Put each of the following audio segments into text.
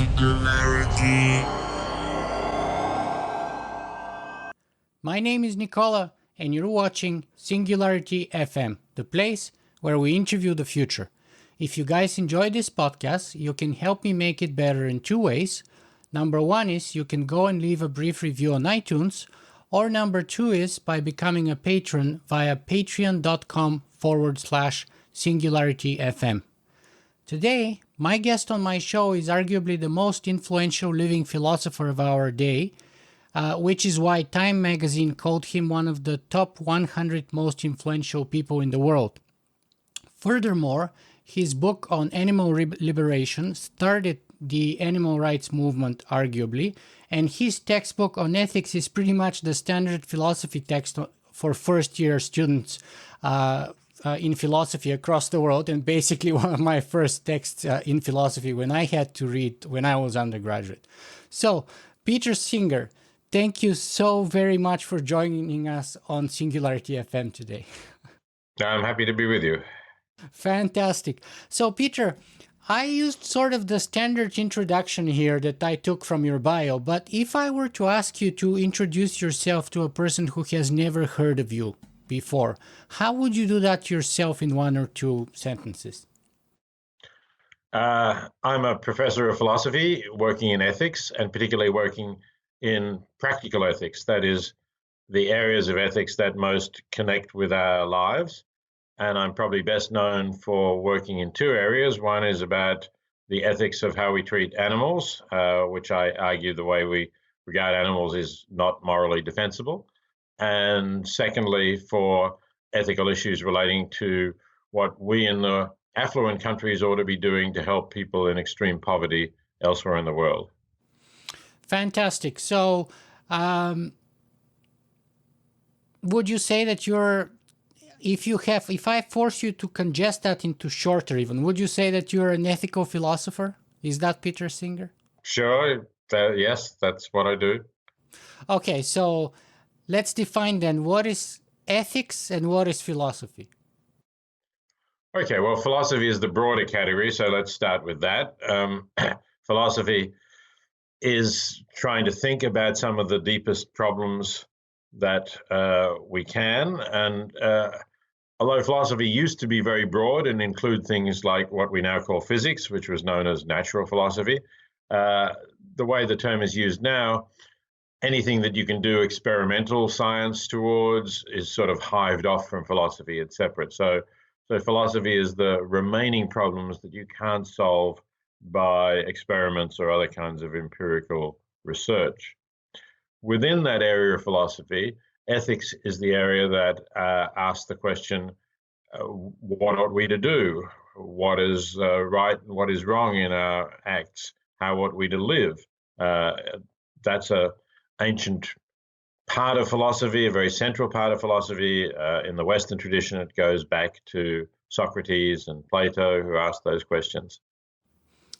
Singularity. My name is Nicola, and you're watching Singularity FM, the place where we interview the future. If you guys enjoy this podcast, you can help me make it better in two ways. Number one is you can go and leave a brief review on iTunes, or number two is by becoming a patron via patreon.com/SingularityFM. Today, my guest on my show is arguably the most influential living philosopher of our day, which is why Time magazine called him one of the top 100 most influential people in the world. Furthermore, his book on animal liberation started the animal rights movement, arguably, and his textbook on ethics is pretty much the standard philosophy text for first-year students in philosophy across the world, and basically one of my first texts in philosophy when I had to read when I was undergraduate. So, Peter Singer, thank you so very much for joining us on Singularity FM today. I'm happy to be with you. Fantastic. So, Peter, I used sort of the standard introduction here that I took from your bio, but if I were to ask you to introduce yourself to a person who has never heard of you before, how would you do that yourself in one or two sentences? I'm a professor of philosophy working in ethics, and particularly working in practical ethics, that is, the areas of ethics that most connect with our lives. And I'm probably best known for working in two areas. One is about the ethics of how we treat animals, which I argue the way we regard animals is not morally defensible. And secondly, for ethical issues relating to what we in the affluent countries ought to be doing to help people in extreme poverty elsewhere in the world. Fantastic. So, would you say that if I force you to congest that into shorter even, would you say that you're an ethical philosopher? Is that Peter Singer? Sure. Yes, that's what I do. Okay, so let's define then what is ethics and what is philosophy. Okay, well, philosophy is the broader category, so let's start with that. Philosophy is trying to think about some of the deepest problems that we can. And although philosophy used to be very broad and include things like what we now call physics, which was known as natural philosophy, the way the term is used now, anything that you can do experimental science towards is sort of hived off from philosophy. It's separate. So philosophy is the remaining problems that you can't solve by experiments or other kinds of empirical research. Within that area of philosophy, ethics is the area that asks the question, what ought we to do? What is right and what is wrong in our acts? How ought we to live? That's an ancient part of philosophy, a very central part of philosophy. In the Western tradition, it goes back to Socrates and Plato, who asked those questions.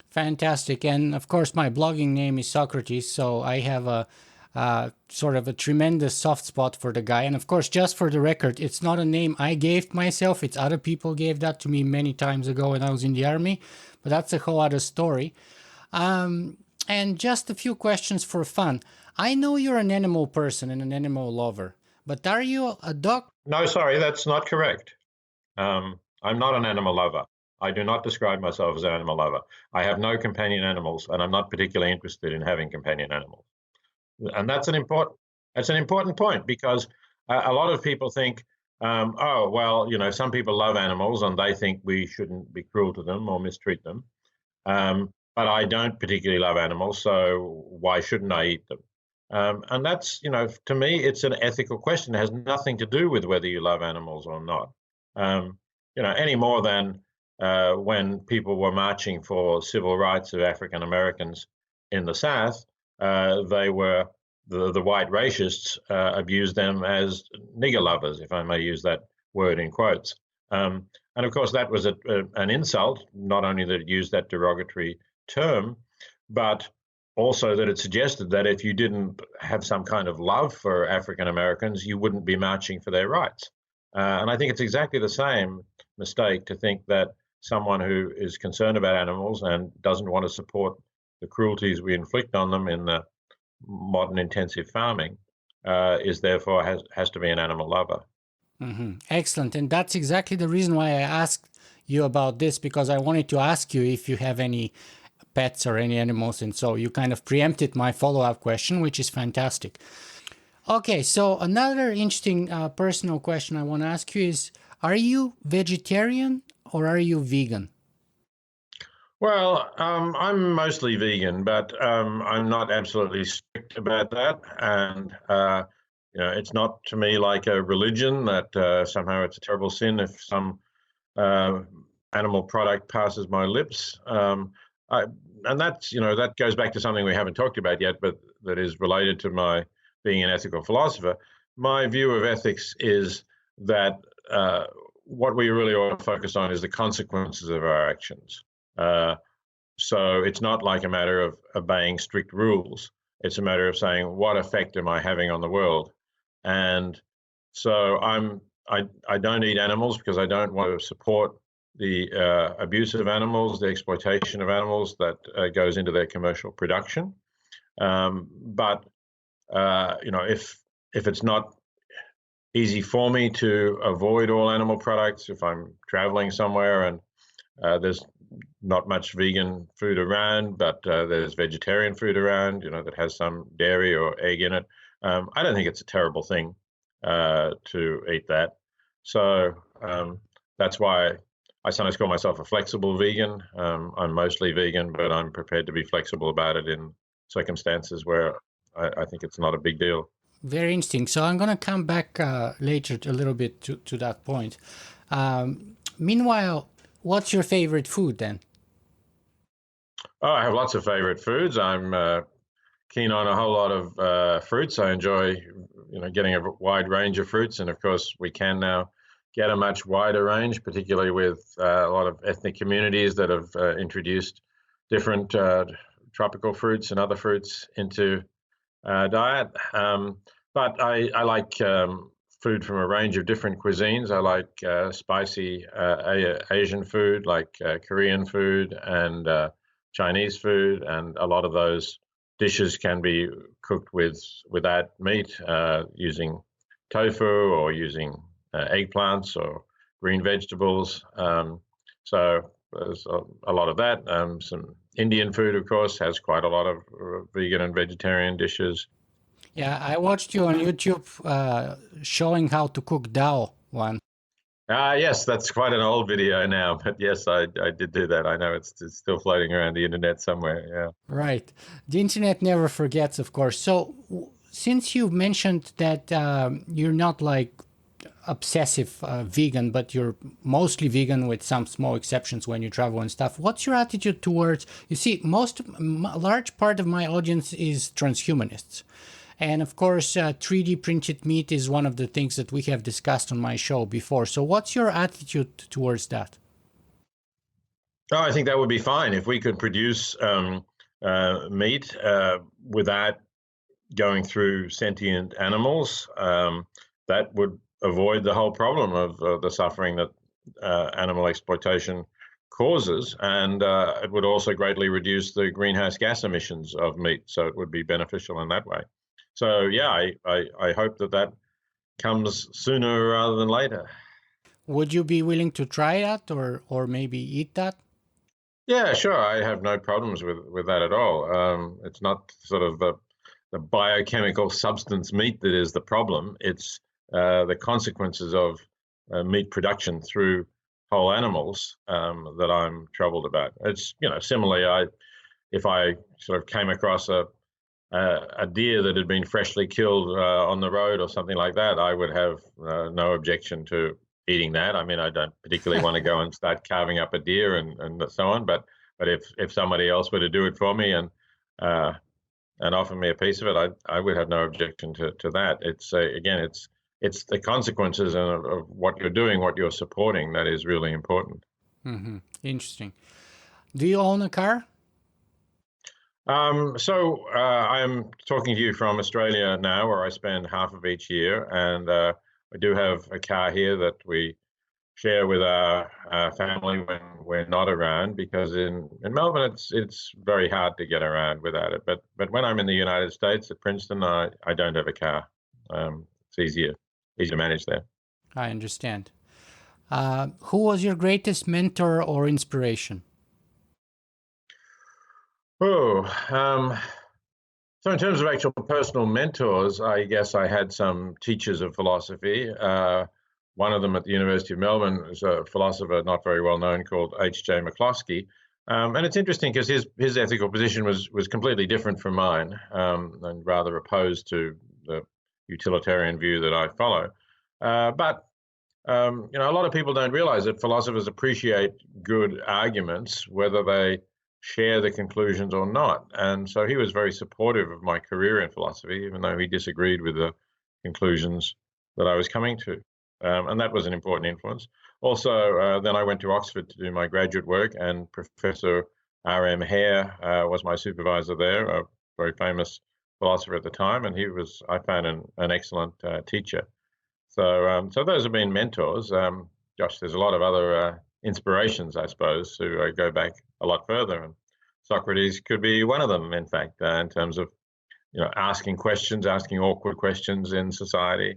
Fantastic. And of course, my blogging name is Socrates, so I have a sort of a tremendous soft spot for the guy. And of course, just for the record, it's not a name I gave myself. It's other people gave that to me many times ago when I was in the army. But that's a whole other story. And just a few questions for fun. I know you're an animal person and an animal lover, but are you a dog? No, sorry, that's not correct. I'm not an animal lover. I do not describe myself as an animal lover. I have no companion animals, and I'm not particularly interested in having companion animals. And that's an important point, because a lot of people think, oh, well, some people love animals and they think we shouldn't be cruel to them or mistreat them. But I don't particularly love animals, so why shouldn't I eat them? And that's, to me, it's an ethical question. It has nothing to do with whether you love animals or not. Any more than when people were marching for civil rights of African Americans in the South, the white racists abused them as nigger lovers, if I may use that word in quotes. And of course, that was an insult, not only that it used that derogatory term, but also that it suggested that if you didn't have some kind of love for African Americans, you wouldn't be marching for their rights. And I think it's exactly the same mistake to think that someone who is concerned about animals and doesn't want to support the cruelties we inflict on them in the modern intensive farming, is therefore has to be an animal lover. Excellent. And that's exactly the reason why I asked you about this, because I wanted to ask you if you have any pets or any animals. And so you kind of preempted my follow-up question, which is fantastic. Okay, so another interesting personal question I want to ask you is, are you vegetarian or are you vegan? Well, I'm mostly vegan, but I'm not absolutely strict about that. And it's not to me like a religion that somehow it's a terrible sin if some uh, animal product passes my lips. And that's that goes back to something we haven't talked about yet, but that is related to my being an ethical philosopher. My view of ethics is that what we really ought to focus on is the consequences of our actions. So it's not like a matter of obeying strict rules. It's a matter of saying, what effect am I having on the world? And so I don't eat animals because I don't want to support the abuse of animals, the exploitation of animals that goes into their commercial production. But if it's not easy for me to avoid all animal products, if I'm traveling somewhere and there's not much vegan food around, but there's vegetarian food around, that has some dairy or egg in it, I don't think it's a terrible thing to eat that. So that's why I sometimes call myself a flexible vegan. I'm mostly vegan, but I'm prepared to be flexible about it in circumstances where I think it's not a big deal. Very interesting. So I'm going to come back later a little bit to that point. Meanwhile, what's your favorite food then? Oh, I have lots of favorite foods. I'm keen on a whole lot of fruits. I enjoy, getting a wide range of fruits, and of course, we can now get a much wider range, particularly with a lot of ethnic communities that have introduced different tropical fruits and other fruits into diet. But I like food from a range of different cuisines. I like spicy Asian food, like Korean food and Chinese food, and a lot of those dishes can be cooked without meat, using tofu or using eggplants or green vegetables. So there's a lot of that. Some Indian food, of course, has quite a lot of vegan and vegetarian dishes. Yeah, I watched you on YouTube showing how to cook dal one. Yes, that's quite an old video now, but yes, I did do that. I know it's still floating around the internet somewhere. Yeah. Right. The internet never forgets, of course. So, since you've mentioned that you're not like obsessive vegan, but you're mostly vegan with some small exceptions when you travel and stuff, what's your attitude towards? You see, large part of my audience is transhumanists. And of course, 3D printed meat is one of the things that we have discussed on my show before. So, what's your attitude towards that? Oh, I think that would be fine if we could produce meat without going through sentient animals. That would avoid the whole problem of the suffering that animal exploitation causes, and it would also greatly reduce the greenhouse gas emissions of meat. So it would be beneficial in that way. So yeah, I hope that comes sooner rather than later. Would you be willing to try that or maybe eat that? Yeah, sure. I have no problems with that at all. It's not sort of the biochemical substance meat that is the problem. It's the consequences of meat production through whole animals that I'm troubled about. It's similarly, if I sort of came across a deer that had been freshly killed on the road or something like that, I would have no objection to eating that. I mean, I don't particularly want to go and start carving up a deer and so on, but if somebody else were to do it for me uh, and offer me a piece of it, I would have no objection to that. It's again, it's the consequences of what you're doing, what you're supporting, that is really important. Interesting. Do you own a car? So I'm talking to you from Australia now, where I spend half of each year, and I do have a car here that we share with our family when we're not around, because in Melbourne it's very hard to get around without it. But when I'm in the United States at Princeton, I don't have a car. It's easier to manage there. I understand. Who was your greatest mentor or inspiration? Oh, so in terms of actual personal mentors, I guess I had some teachers of philosophy. One of them at the University of Melbourne is a philosopher not very well known called H.J. McCloskey. And it's interesting because his ethical position was completely different from mine, and rather opposed to the utilitarian view that I follow. But a lot of people don't realize that philosophers appreciate good arguments, whether they share the conclusions or not. And so he was very supportive of my career in philosophy, even though he disagreed with the conclusions that I was coming to. And that was an important influence. Also, then I went to Oxford to do my graduate work, and Professor R.M. Hare was my supervisor there, a very famous philosopher at the time, and he was, I found, an excellent teacher. So those have been mentors. Gosh, there's a lot of other inspirations, I suppose, who go back a lot further. And Socrates could be one of them, in fact, in terms of asking questions, asking awkward questions in society,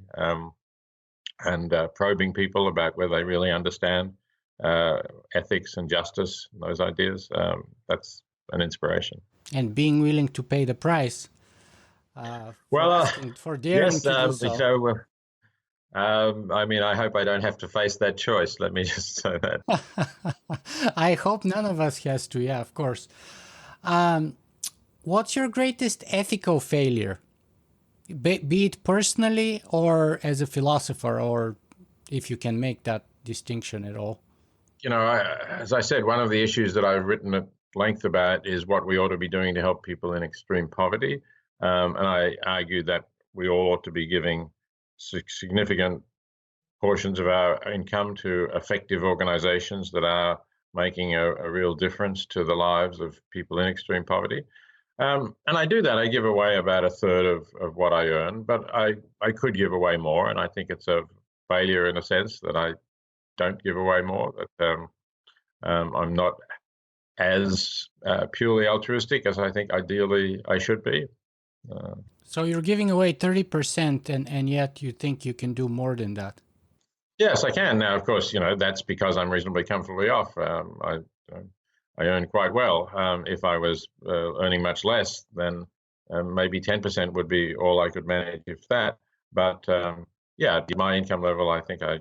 and probing people about whether they really understand ethics and justice and those ideas. That's an inspiration. And being willing to pay the price for daring yes, to do so. I mean, I hope I don't have to face that choice. Let me just say that. I hope none of us has to. Yeah, of course. What's your greatest ethical failure? Be it personally or as a philosopher, or if you can make that distinction at all. As I said, one of the issues that I've written at length about is what we ought to be doing to help people in extreme poverty. And I argue that we all ought to be giving significant portions of our income to effective organizations that are making a real difference to the lives of people in extreme poverty. And I do that. I give away about a third of what I earn, but I could give away more. And I think it's a failure in a sense that I don't give away more, that I'm not as purely altruistic as I think ideally I should be. So you're giving away 30%, and yet you think you can do more than that? Yes, I can. Now, of course, that's because I'm reasonably comfortably off. I earn quite well. If I was earning much less, then maybe 10% would be all I could manage, if that. But yeah, at my income level, I think I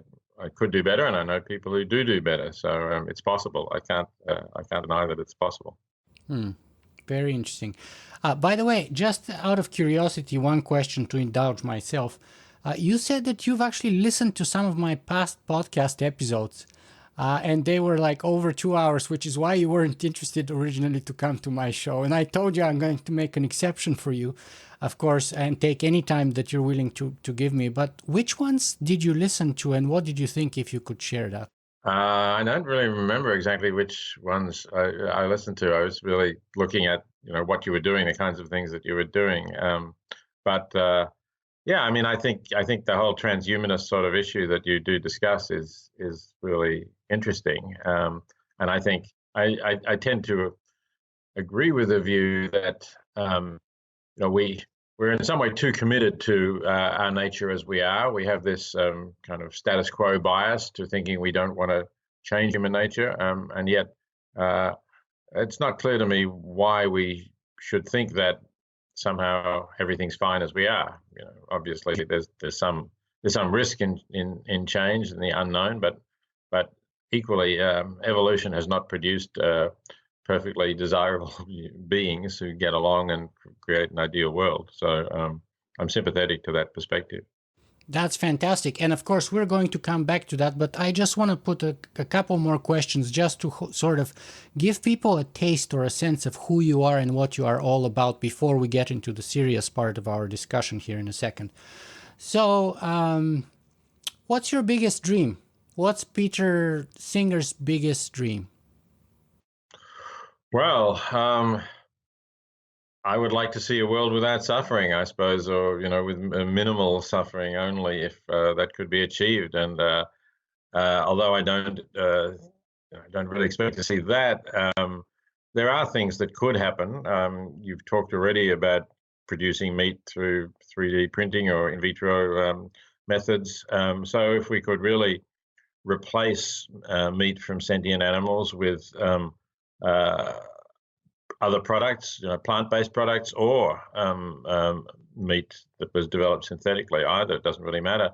could do better, and I know people who do better. So it's possible. I can't deny that it's possible. Very interesting. By the way, just out of curiosity, one question to indulge myself. You said that you've actually listened to some of my past podcast episodes, and they were like over 2 hours, which is why you weren't interested originally to come to my show. And I told you I'm going to make an exception for you, of course, and take any time that you're willing to give me. But which ones did you listen to, and what did you think, if you could share that? I don't really remember exactly which ones I listened to. I was really looking at what you were doing, the kinds of things that you were doing. But yeah, I mean, I think the whole transhumanist sort of issue that you do discuss is really interesting. And I think I tend to agree with the view that we're in some way too committed to our nature as we are. We have this kind of status quo bias to thinking we don't want to change human nature, and yet it's not clear to me why we should think that somehow everything's fine as we are. Obviously there's some risk in change and the unknown, but equally evolution has not produced perfectly desirable beings who get along and create an ideal world. So I'm sympathetic to that perspective. That's fantastic. And of course, we're going to come back to that, but I just want to put a couple more questions just to sort of give people a taste or a sense of who you are and what you are all about before we get into the serious part of our discussion here in a second. So what's your biggest dream? What's Peter Singer's biggest dream? Well, I would like to see a world without suffering, I suppose, or with minimal suffering only, if that could be achieved. And although I don't really expect to see that. There are things that could happen. You've talked already about producing meat through 3D printing or in vitro methods. So if we could really replace meat from sentient animals with other products, plant-based products, or meat that was developed synthetically, either, it doesn't really matter,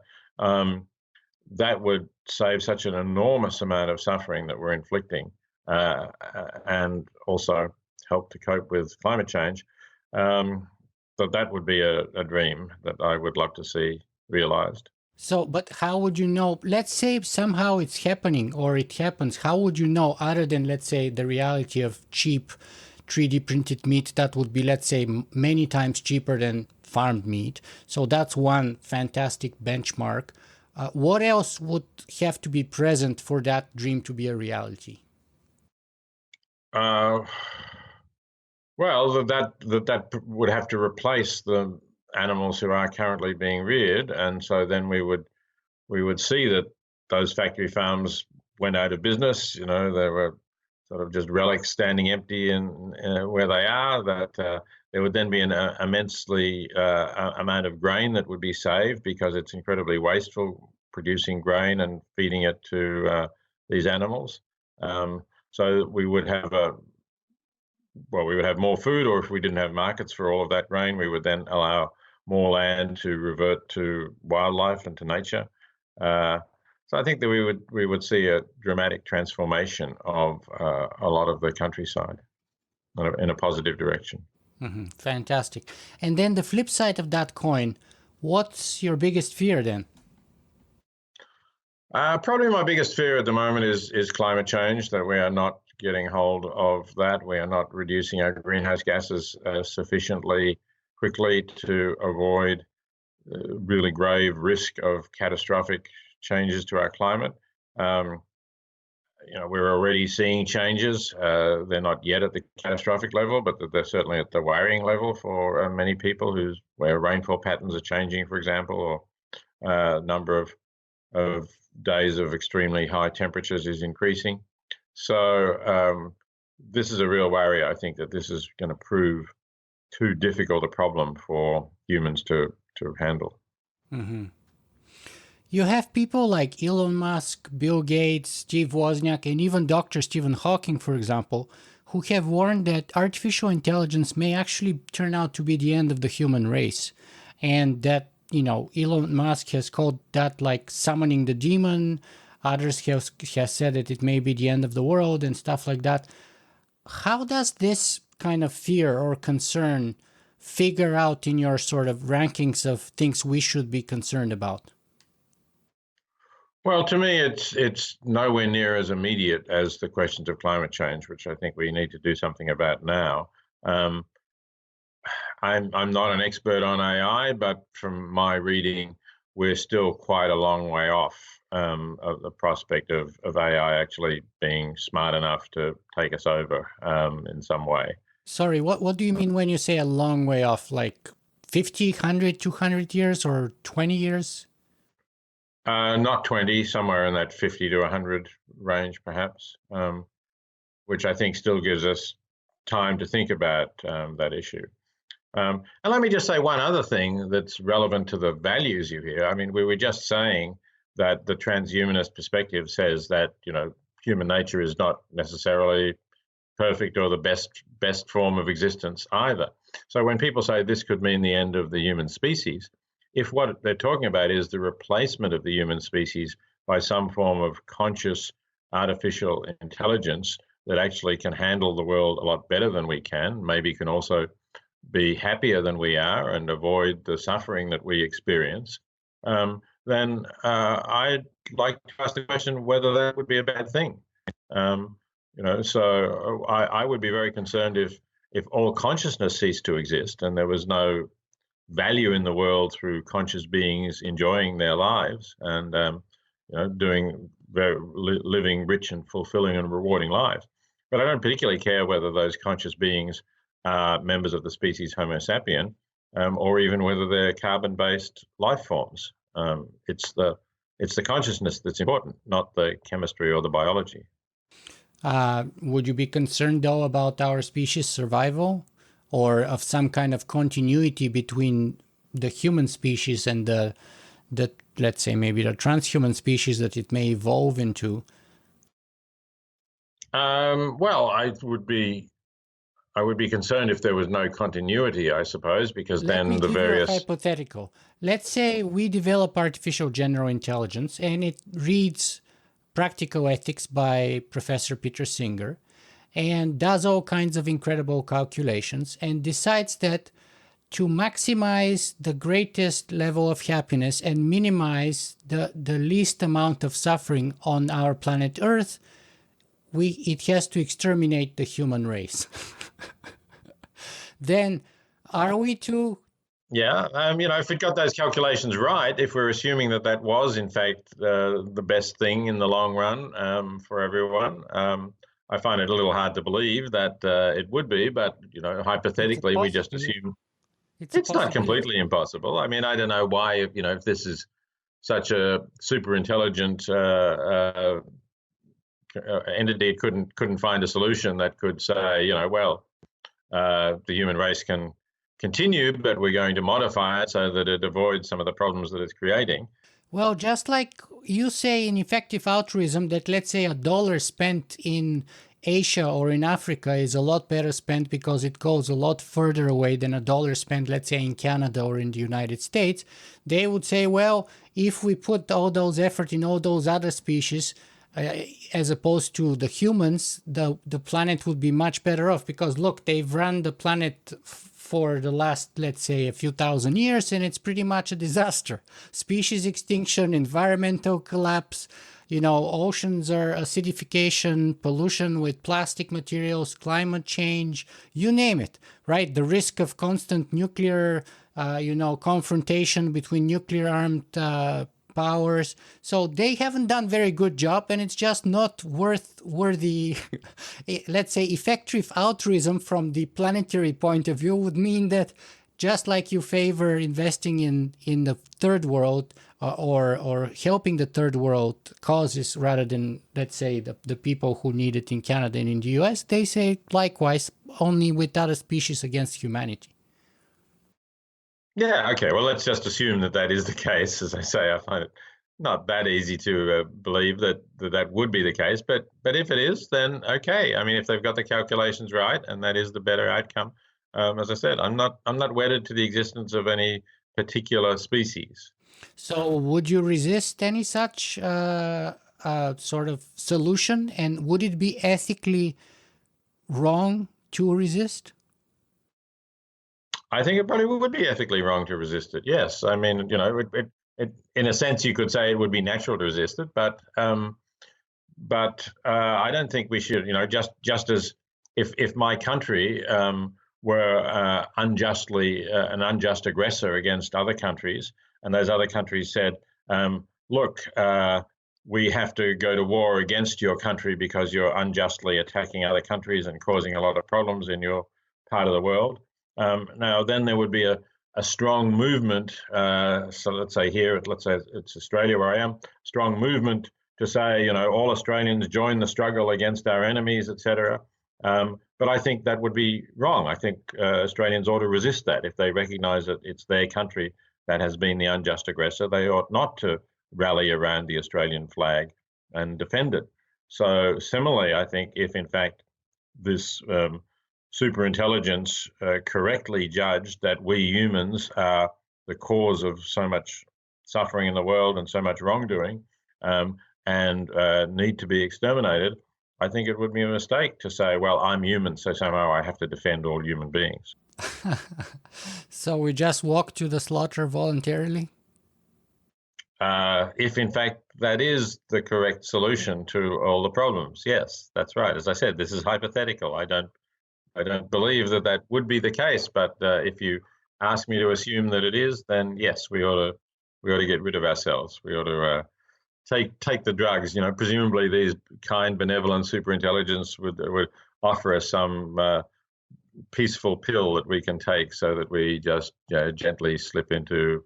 that would save such an enormous amount of suffering that we're inflicting, and also help to cope with climate change. That would be a dream that I would love to see realized. So, but how would you know? Let's say somehow it's happening or it happens. How would you know, other than, let's say, the reality of cheap 3D printed meat that would be, let's say, many times cheaper than farmed meat? So that's one fantastic benchmark. What else would have to be present for that dream to be a reality? Well, that would have to replace the animals who are currently being reared, and so then we would see that those factory farms went out of business. They were sort of just relics standing empty in where they are. That there would then be an immensely amount of grain that would be saved, because it's incredibly wasteful producing grain and feeding it to these animals. So we would have more food, or if we didn't have markets for all of that grain, we would then allow more land to revert to wildlife and to nature. So I think that we would see a dramatic transformation of a lot of the countryside in a positive direction. Fantastic. And then the flip side of that coin, what's your biggest fear then? Probably my biggest fear at the moment is climate change, that we are not getting hold of that. We are not reducing our greenhouse gases sufficiently quickly to avoid really grave risk of catastrophic changes to our climate. We're already seeing changes. They're not yet at the catastrophic level, but they're certainly at the worrying level for many people where rainfall patterns are changing, for example, or number of days of extremely high temperatures is increasing. So this is a real worry. I think that this is going to prove too difficult a problem for humans to handle. You have people like Elon Musk, Bill Gates, Steve Wozniak, and even Dr. Stephen Hawking, for example, who have warned that artificial intelligence may actually turn out to be the end of the human race. And that, Elon Musk has called that like summoning the demon. Others have said that it may be the end of the world and stuff like that. How does this kind of fear or concern figure out in your sort of rankings of things we should be concerned about? Well, to me, it's nowhere near as immediate as the questions of climate change, which I think we need to do something about now. I'm not an expert on AI, but from my reading, we're still quite a long way off of the prospect of AI actually being smart enough to take us over in some way. Sorry, what do you mean when you say a long way off? Like 50, 100, 200 years or 20 years? Not 20, somewhere in that 50 to 100 range, perhaps, which I think still gives us time to think about that issue. And let me just say one other thing that's relevant to the values you hear. I mean, we were just saying that the transhumanist perspective says that, human nature is not necessarily perfect or the best form of existence either. So when people say this could mean the end of the human species, if what they're talking about is the replacement of the human species by some form of conscious artificial intelligence that actually can handle the world a lot better than we can, maybe can also be happier than we are and avoid the suffering that we experience, then I'd like to ask the question whether that would be a bad thing. So I would be very concerned if all consciousness ceased to exist and there was no value in the world through conscious beings enjoying their lives and living rich and fulfilling and rewarding lives. But I don't particularly care whether those conscious beings are members of the species Homo sapien, or even whether they're carbon-based life forms. It's the it's the consciousness that's important, not the chemistry or the biology. Would you be concerned, though, about our species' survival or of some kind of continuity between the human species and the let's say, maybe the transhuman species that it may evolve into? Well, I would be concerned if there was no continuity, I suppose, because Let me then the give you a various... hypothetical. Let's say we develop artificial general intelligence and it reads Practical Ethics by Professor Peter Singer and does all kinds of incredible calculations and decides that to maximize the greatest level of happiness and minimize the least amount of suffering on our planet Earth, it has to exterminate the human race. Then are we to... Yeah, if it got those calculations right, if we're assuming that that was in fact the best thing in the long run for everyone, I find it a little hard to believe that it would be, but hypothetically, we just assume it's not completely impossible. I mean, I don't know why, if this is such a super intelligent entity, couldn't find a solution that could say, the human race can continue, but we're going to modify it so that it avoids some of the problems that it's creating. Well, just like you say in effective altruism that, let's say, $1 spent in Asia or in Africa is a lot better spent because it goes a lot further away than $1 spent, let's say, in Canada or in the United States, they would say, well, if we put all those effort in all those other species, as opposed to the humans, the planet would be much better off because, look, they've run the planet for the last, let's say, a few thousand years, and it's pretty much a disaster. Species extinction, environmental collapse, oceans are acidification, pollution with plastic materials, climate change, you name it, right? The risk of constant nuclear, confrontation between nuclear-armed powers. So they haven't done very good job, and it's just not worthy. Let's say effective altruism from the planetary point of view would mean that just like you favor investing in the third world or helping the third world causes rather than, let's say, the people who need it in Canada and in the US, they say likewise, only with other species against humanity. Yeah, okay, well, let's just assume that is the case. As I say, I find it not that easy to believe that would be the case, but if it is, then okay. I mean, if they've got the calculations right and that is the better outcome, as I said, I'm not wedded to the existence of any particular species. So would you resist any such sort of solution, and would it be ethically wrong to resist? I think it probably would be ethically wrong to resist it. Yes, I mean, it in a sense you could say it would be natural to resist it, but I don't think we should. Just as if my country were unjustly an unjust aggressor against other countries, and those other countries said, "Look, we have to go to war against your country because you're unjustly attacking other countries and causing a lot of problems in your part of the world." Now, then there would be a strong movement. So let's say it's Australia where I am, strong movement to say, all Australians join the struggle against our enemies, etc. But I think that would be wrong. I think Australians ought to resist that. If they recognise that it's their country that has been the unjust aggressor, they ought not to rally around the Australian flag and defend it. So similarly, I think if in fact this superintelligence correctly judged that we humans are the cause of so much suffering in the world and so much wrongdoing and need to be exterminated, I think it would be a mistake to say, well, I'm human, so somehow I have to defend all human beings. So we just walk to the slaughter voluntarily? If in fact that is the correct solution to all the problems, yes, that's right. As I said, this is hypothetical. I don't believe that would be the case, but if you ask me to assume that it is, then yes, we ought to get rid of ourselves. We ought to take the drugs. Presumably these kind, benevolent superintelligence would offer us some peaceful pill that we can take so that we just gently slip into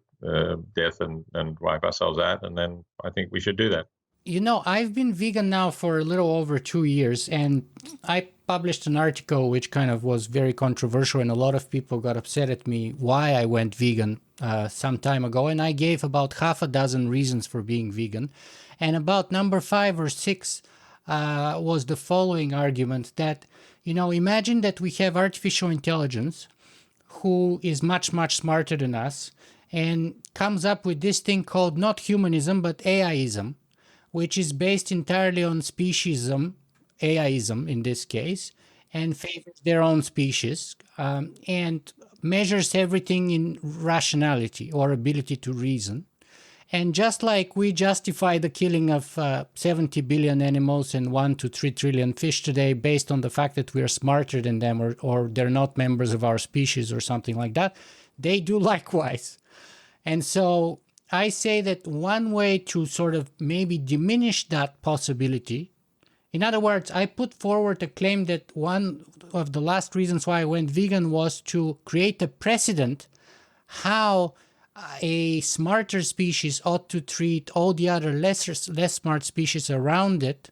death and wipe ourselves out, and then I think we should do that. You know, I've been vegan now for a little over 2 years, and I published an article which kind of was very controversial, and a lot of people got upset at me why I went vegan some time ago, and I gave about half a dozen reasons for being vegan. And about number 5 or 6 was the following argument that, you know, imagine that we have artificial intelligence who is much, much smarter than us and comes up with this thing called not humanism, but AIism, which is based entirely on speciesism, AIism in this case, and favors their own species, and measures everything in rationality or ability to reason. And just like we justify the killing of 70 billion animals and 1 to 3 trillion fish today based on the fact that we are smarter than them, or they're not members of our species or something like that, they do likewise. And so I say that one way to sort of maybe diminish that possibility, in other words, I put forward a claim that one of the last reasons why I went vegan was to create a precedent how a smarter species ought to treat all the other less smart species around it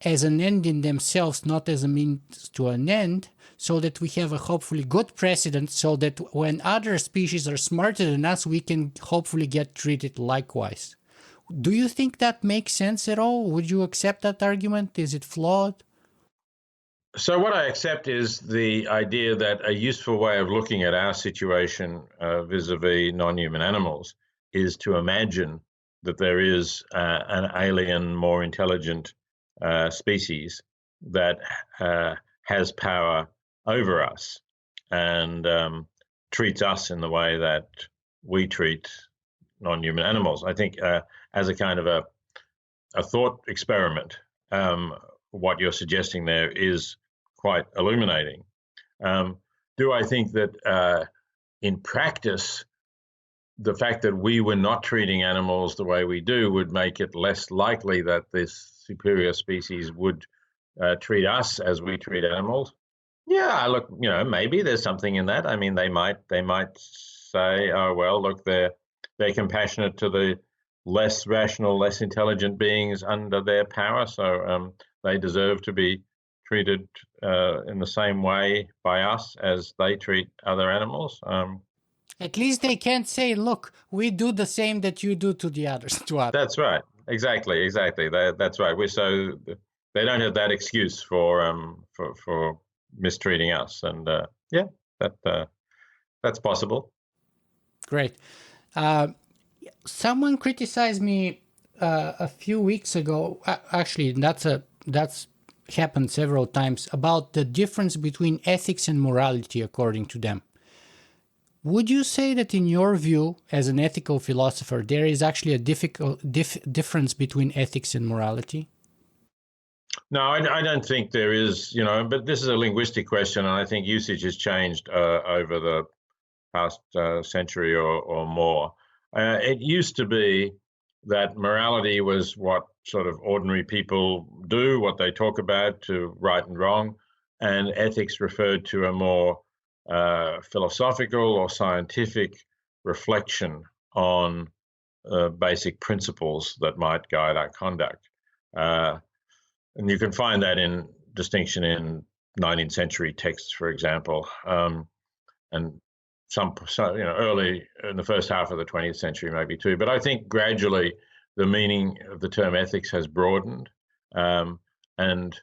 as an end in themselves, not as a means to an end, so that we have a hopefully good precedent, so that when other species are smarter than us, we can hopefully get treated likewise. Do you think that makes sense at all? Would you accept that argument? Is it flawed? So what I accept is the idea that a useful way of looking at our situation vis-a-vis non-human animals is to imagine that there is an alien, more intelligent species that has power over us and treats us in the way that we treat non-human animals. I think as a kind of a thought experiment, what you're suggesting there is quite illuminating. Do I think that in practice, the fact that we were not treating animals the way we do would make it less likely that this superior species would treat us as we treat animals? Yeah, look, you know, maybe there's something in that. I mean, they might say, oh well, look, they're compassionate to the less rational, less intelligent beings under their power, so they deserve to be treated in the same way by us as they treat other animals. At least they can't say, look, we do the same that you do to the others. That's right. Exactly. That's right. So they don't have that excuse for mistreating us, and that's possible. Great. Someone criticized me a few weeks ago. Actually, that's happened several times, about the difference between ethics and morality, according to them. Would you say that in your view, as an ethical philosopher, there is actually a difference between ethics and morality? No, I don't think there is, you know, but this is a linguistic question, and I think usage has changed over the past century or more. It used to be that morality was what sort of ordinary people do, what they talk about, to right and wrong, and ethics referred to a more philosophical or scientific reflection on basic principles that might guide our conduct. And you can find that in distinction in 19th century texts, for example, and some early in the first half of the 20th century maybe too. But I think gradually the meaning of the term ethics has broadened, and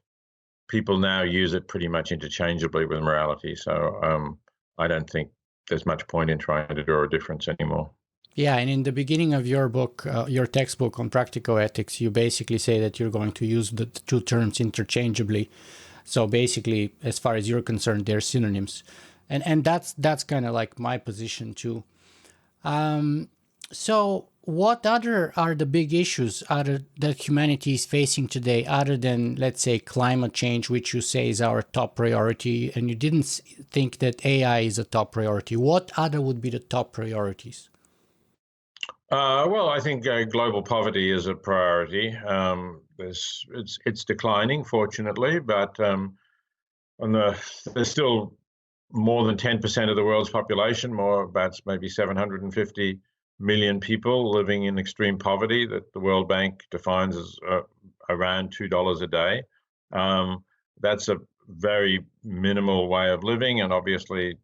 people now use it pretty much interchangeably with morality. So I don't think there's much point in trying to draw a difference anymore. Yeah, and in the beginning of your book, your textbook on practical ethics, you basically say that you're going to use the two terms interchangeably. So basically, as far as you're concerned, they're synonyms. And that's kind of like my position too. So what other are the big issues that humanity is facing today, other than, let's say, climate change, which you say is our top priority, and you didn't think that AI is a top priority? What other would be the top priorities? Well, I think global poverty is a priority. It's declining, fortunately, but there's still more than 10% of the world's population, about maybe 750 million people living in extreme poverty that the World Bank defines as around $2 a day. That's a very minimal way of living, and obviously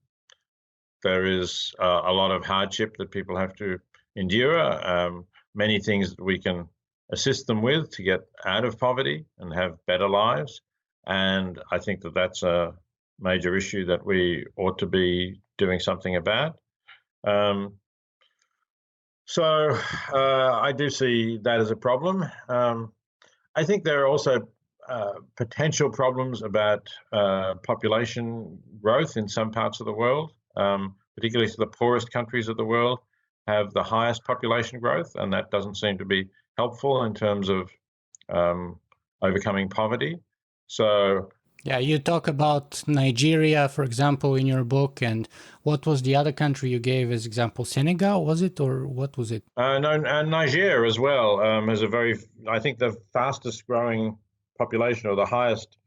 there is a lot of hardship that people have to endure. Many things that we can assist them with to get out of poverty and have better lives. And I think that that's a major issue that we ought to be doing something about. So I do see that as a problem. I think there are also potential problems about population growth in some parts of the world, particularly the poorest countries of the world have the highest population growth, and that doesn't seem to be helpful in terms of overcoming poverty. So yeah, you talk about Nigeria, for example, in your book, and what was the other country you gave as example? Senegal, was it, or what was it? No, and Niger as well has a very, I think, the fastest growing population or the highest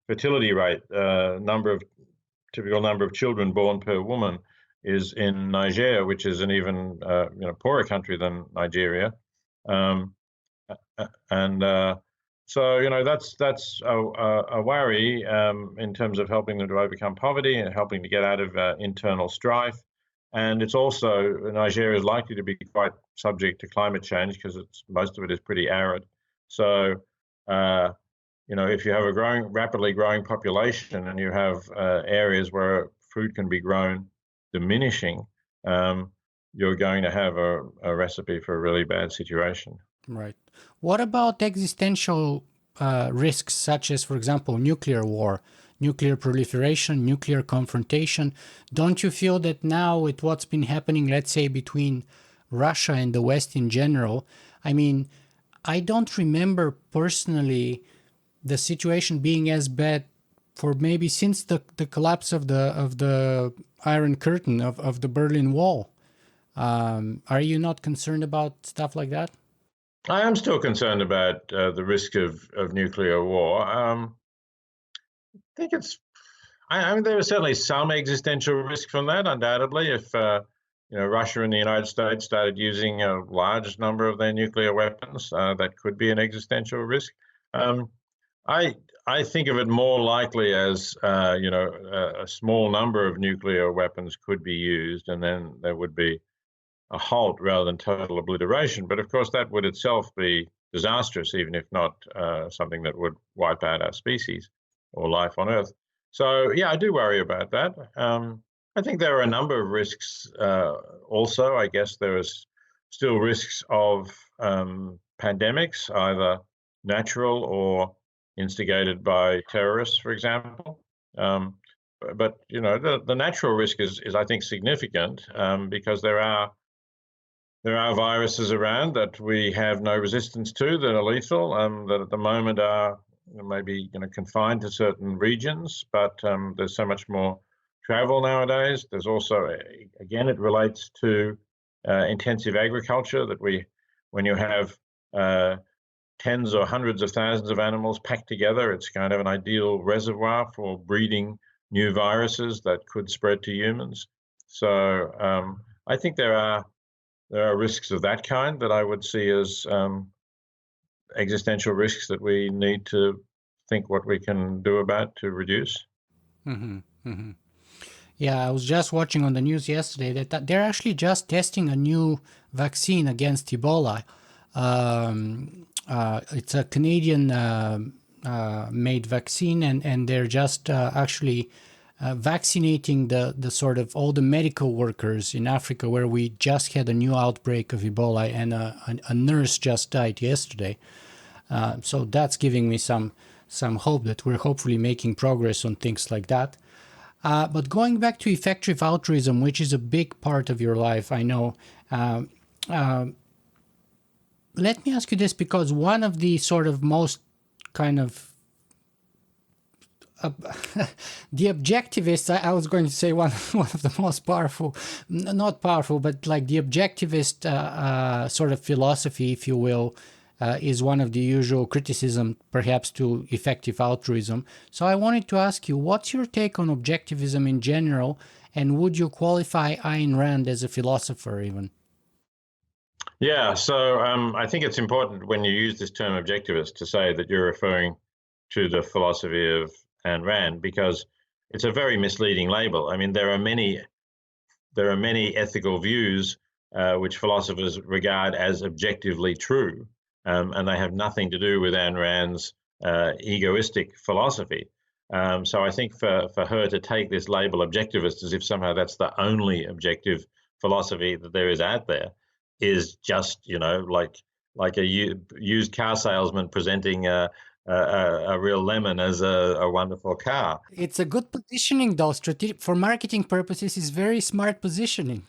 fertility rate, typical number of children born per woman is in Niger, which is an even poorer country than Nigeria. So that's a worry in terms of helping them to overcome poverty and helping to get out of internal strife. And it's also, Nigeria is likely to be quite subject to climate change because most of it is pretty arid. So, if you have a rapidly growing population and you have areas where food can be grown diminishing, you're going to have a recipe for a really bad situation. Right. What about existential risks such as, for example, nuclear war, nuclear proliferation, nuclear confrontation? Don't you feel that now with what's been happening, let's say, between Russia and the West in general, I mean, I don't remember personally the situation being as bad for maybe since the collapse of the Iron Curtain, of the Berlin Wall. Are you not concerned about stuff like that? I am still concerned about the risk of nuclear war. I think I mean, there is certainly some existential risk from that, undoubtedly. If Russia and the United States started using a large number of their nuclear weapons, that could be an existential risk. I think of it more likely as a small number of nuclear weapons could be used, and then there would be a halt rather than total obliteration. But of course, that would itself be disastrous, even if not something that would wipe out our species or life on Earth. So, yeah, I do worry about that. I think there are a number of risks also. I guess there is still risks of pandemics, either natural or instigated by terrorists, for example. But the natural risk is I think significant because there are viruses around that we have no resistance to that are lethal, that at the moment are maybe confined to certain regions, but there's so much more travel nowadays. There's also, again, it relates to intensive agriculture that when you have tens or hundreds of thousands of animals packed together, it's kind of an ideal reservoir for breeding new viruses that could spread to humans. So I think there are risks of that kind that I would see as existential risks that we need to think what we can do about to reduce. Mm-hmm, mm-hmm. Yeah, I was just watching on the news yesterday that they're actually just testing a new vaccine against Ebola. It's a Canadian made vaccine, and they're just actually vaccinating the sort of all the medical workers in Africa, where we just had a new outbreak of Ebola, and a nurse just died yesterday. So that's giving me some hope that we're hopefully making progress on things like that. But going back to effective altruism, which is a big part of your life, I know. Let me ask you this, because one of the sort of most kind of the objectivists, I was going to say one of the most powerful, not powerful, but like the objectivist sort of philosophy, if you will, is one of the usual criticism, perhaps, to effective altruism. So I wanted to ask you, what's your take on objectivism in general, and would you qualify Ayn Rand as a philosopher even? Yeah, so I think it's important when you use this term objectivist to say that you're referring to the philosophy of Ayn Rand, because it's a very misleading label. I mean, there are many ethical views which philosophers regard as objectively true, and they have nothing to do with Ayn Rand's egoistic philosophy. So I think for her to take this label objectivist as if somehow that's the only objective philosophy that there is out there is just, like a used car salesman presenting a real lemon as a wonderful car. It's a good positioning, though. Strategic for marketing purposes, is very smart positioning.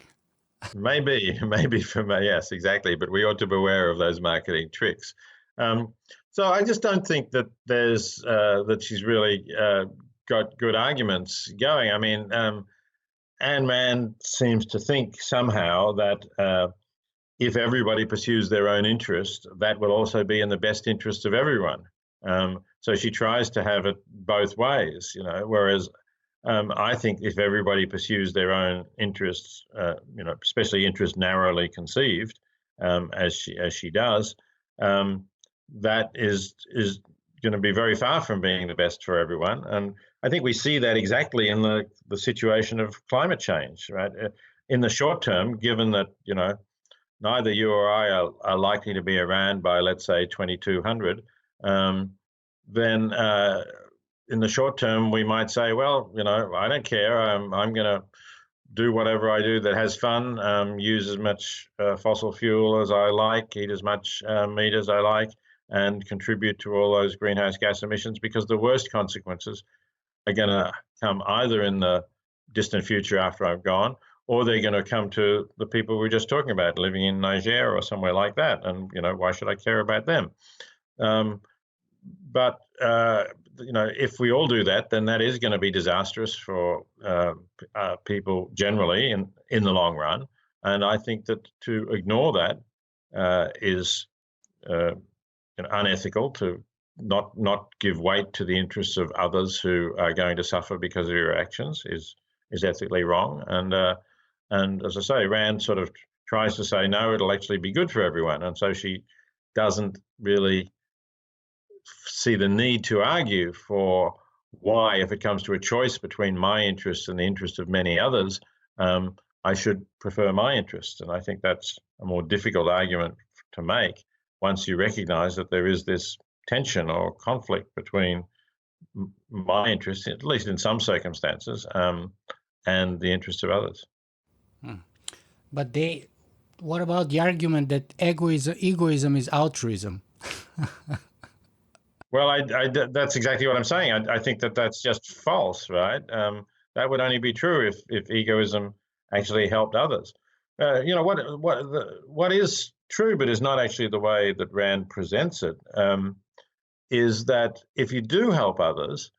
Maybe, maybe yes, exactly. But we ought to beware of those marketing tricks. Um, so I just don't think that that she's really got good arguments going. I mean, Ayn Rand seems to think somehow that if everybody pursues their own interest, that will also be in the best interest of everyone. So she tries to have it both ways, whereas I think if everybody pursues their own interests, especially interests narrowly conceived, as she does, that is going to be very far from being the best for everyone. And I think we see that exactly in the situation of climate change, right? In the short term, given that neither you or I are likely to be around by, let's say, 2200, then in the short term, we might say, well, I don't care. I'm going to do whatever I do that has fun, use as much fossil fuel as I like, eat as much meat as I like, and contribute to all those greenhouse gas emissions, because the worst consequences are going to come either in the distant future after I've gone, or they're going to come to the people we were just talking about, living in Niger or somewhere like that. And, why should I care about them? But if we all do that, then that is going to be disastrous for people generally in the long run. And I think that to ignore that is unethical, to not give weight to the interests of others who are going to suffer because of your actions is ethically wrong. And as I say, Rand sort of tries to say, no, it'll actually be good for everyone. And so she doesn't really see the need to argue for why, if it comes to a choice between my interests and the interest of many others, I should prefer my interests. And I think that's a more difficult argument to make once you recognize that there is this tension or conflict between my interests, at least in some circumstances, and the interests of others. But what about the argument that egoism is altruism? Well, that's exactly what I'm saying. I think that that's just false, right? That would only be true if egoism actually helped others. What is true, but is not actually the way that Rand presents it, is that if you do help others,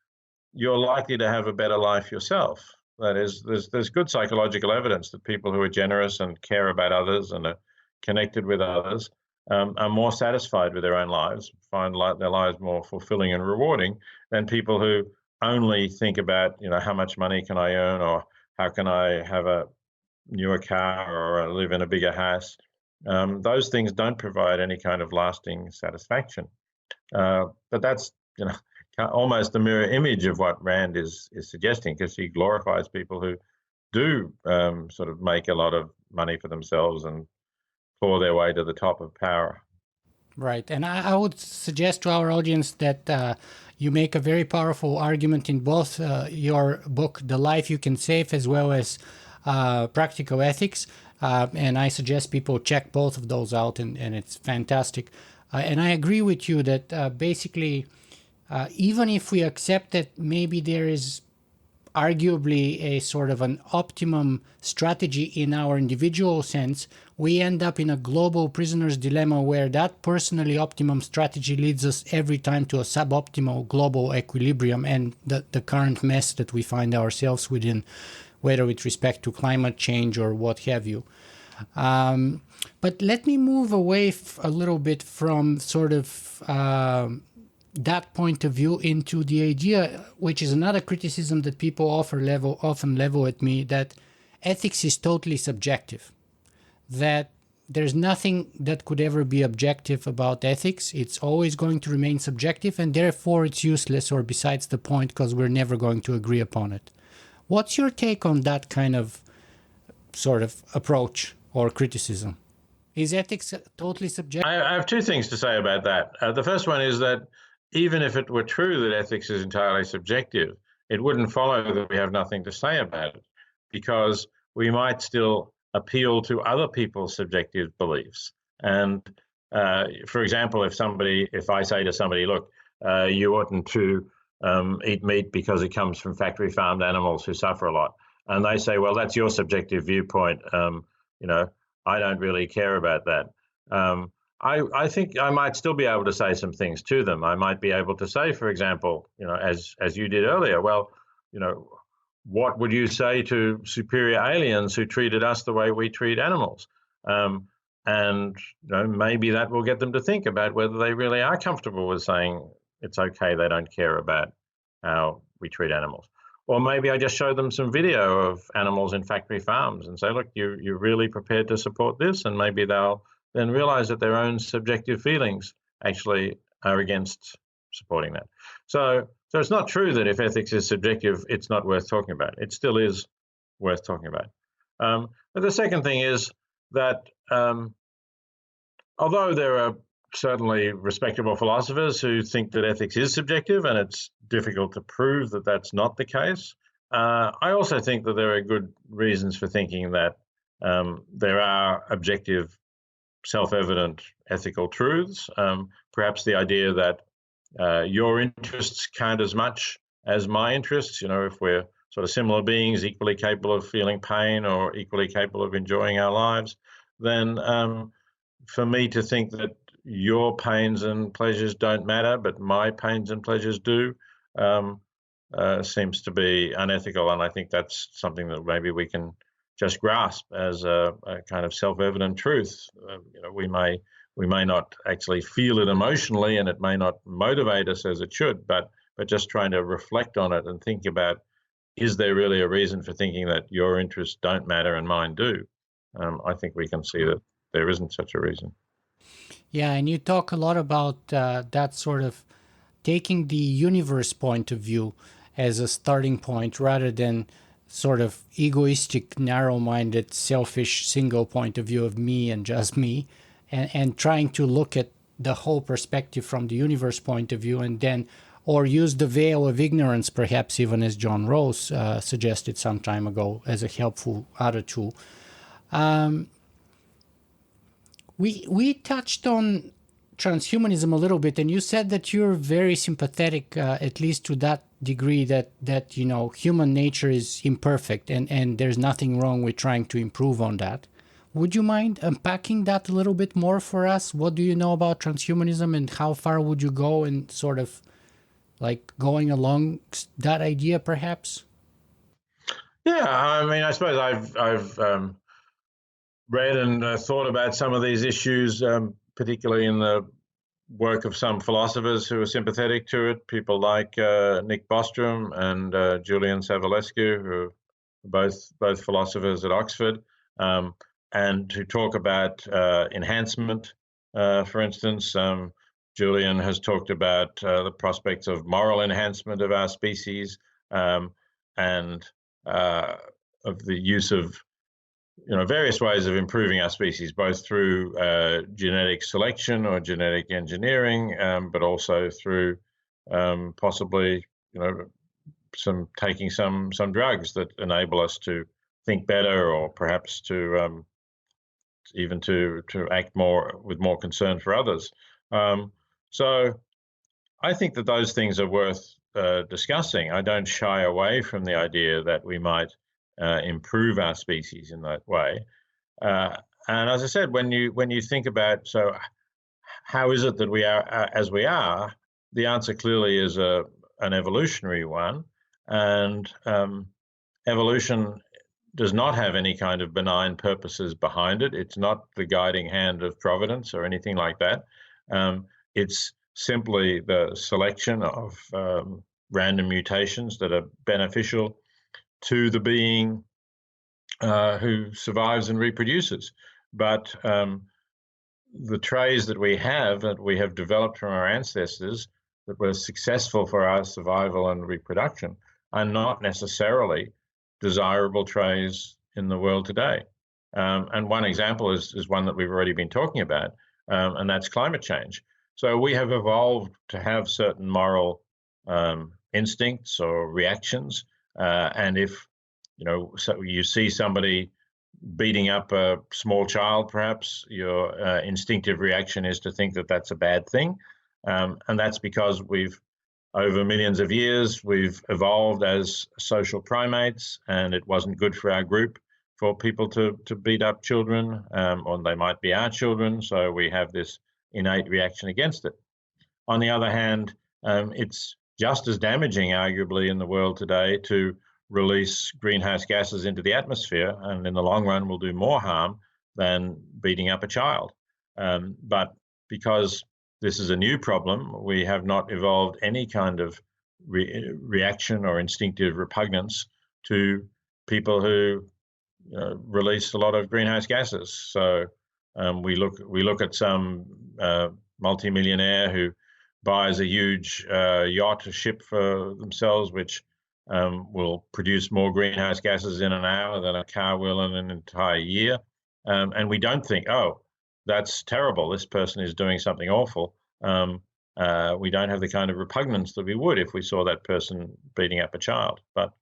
you're likely to have a better life yourself. That is, there's good psychological evidence that people who are generous and care about others and are connected with others are more satisfied with their own lives, find their lives more fulfilling and rewarding than people who only think about, how much money can I earn, or how can I have a newer car or live in a bigger house. Those things don't provide any kind of lasting satisfaction. But that's, almost the mirror image of what Rand is suggesting, because he glorifies people who do sort of make a lot of money for themselves and claw their way to the top of power. Right. And I would suggest to our audience that you make a very powerful argument in both your book, The Life You Can Save, as well as Practical Ethics. And I suggest people check both of those out, and it's fantastic. And I agree with you that basically, even if we accept that maybe there is arguably a sort of an optimum strategy in our individual sense, we end up in a global prisoner's dilemma where that personally optimum strategy leads us every time to a suboptimal global equilibrium and the current mess that we find ourselves within, whether with respect to climate change or what have you. But let me move away a little bit from sort of that point of view into the idea, which is another criticism that people often level at me, that ethics is totally subjective. That there's nothing that could ever be objective about ethics. It's always going to remain subjective, and therefore it's useless or besides the point because we're never going to agree upon it. What's your take on that kind of sort of approach or criticism? Is ethics totally subjective? I have two things to say about that. The first one is that even if it were true that ethics is entirely subjective, it wouldn't follow that we have nothing to say about it, because we might still appeal to other people's subjective beliefs. And for example, if I say to somebody, look, you oughtn't to eat meat because it comes from factory farmed animals who suffer a lot, and they say, well, that's your subjective viewpoint. I don't really care about that. I think I might still be able to say some things to them. I might be able to say, for example, as you did earlier, well, what would you say to superior aliens who treated us the way we treat animals? And maybe that will get them to think about whether they really are comfortable with saying it's okay, they don't care about how we treat animals. Or maybe I just show them some video of animals in factory farms and say, look, you're really prepared to support this? And maybe they'll then realize that their own subjective feelings actually are against supporting that. So it's not true that if ethics is subjective, it's not worth talking about. It still is worth talking about. But the second thing is that although there are certainly respectable philosophers who think that ethics is subjective, and it's difficult to prove that that's not the case, I also think that there are good reasons for thinking that there are objective, self-evident ethical truths. Perhaps the idea that your interests count as much as my interests. If we're sort of similar beings, equally capable of feeling pain or equally capable of enjoying our lives, then for me to think that your pains and pleasures don't matter, but my pains and pleasures do, seems to be unethical. And I think that's something that maybe we can just grasp as a kind of self-evident truth. We may not actually feel it emotionally, and it may not motivate us as it should, but just trying to reflect on it and think about, is there really a reason for thinking that your interests don't matter and mine do? I think we can see that there isn't such a reason. Yeah, and you talk a lot about that sort of taking the universe point of view as a starting point rather than sort of egoistic, narrow-minded, selfish, single point of view of me and just me, and trying to look at the whole perspective from the universe point of view, and then, or use the veil of ignorance, perhaps even as John Rawls suggested some time ago, as a helpful other tool. We touched on transhumanism a little bit, and you said that you're very sympathetic, at least to that degree, that human nature is imperfect, and there's nothing wrong with trying to improve on that. Would you mind unpacking that a little bit more for us? What do you know about transhumanism, and how far would you go in sort of like going along that idea, perhaps? Yeah, I mean, I suppose I've read and thought about some of these issues, particularly in the work of some philosophers who are sympathetic to it, people like Nick Bostrom and Julian Savulescu, who are both philosophers at Oxford, and who talk about enhancement. For instance, Julian has talked about the prospects of moral enhancement of our species, and of the use of various ways of improving our species, both through genetic selection or genetic engineering, but also through possibly, taking some drugs that enable us to think better, or perhaps to even to act with more concern for others. So I think that those things are worth discussing. I don't shy away from the idea that we might improve our species in that way. And as I said, when you think about, so how is it that we are as we are, the answer clearly is an evolutionary one. And evolution does not have any kind of benign purposes behind it. It's not the guiding hand of providence or anything like that. It's simply the selection of random mutations that are beneficial to the being who survives and reproduces. but the traits that we have developed from our ancestors that were successful for our survival and reproduction are not necessarily desirable traits in the world today. And one example is one that we've already been talking about, and that's climate change. So we have evolved to have certain moral instincts or reactions, and if so you see somebody beating up a small child, perhaps your instinctive reaction is to think that that's a bad thing, and that's because over millions of years, we've evolved as social primates, and it wasn't good for our group for people to beat up children, or they might be our children, so we have this innate reaction against it. On the other hand, it's just as damaging, arguably, in the world today to release greenhouse gases into the atmosphere, and in the long run will do more harm than beating up a child. But because this is a new problem, we have not evolved any kind of reaction or instinctive repugnance to people who release a lot of greenhouse gases. So we look at some multimillionaire who buys a huge yacht, a ship for themselves, which will produce more greenhouse gases in an hour than a car will in an entire year. And we don't think, oh, that's terrible, this person is doing something awful. We don't have the kind of repugnance that we would if we saw that person beating up a child. But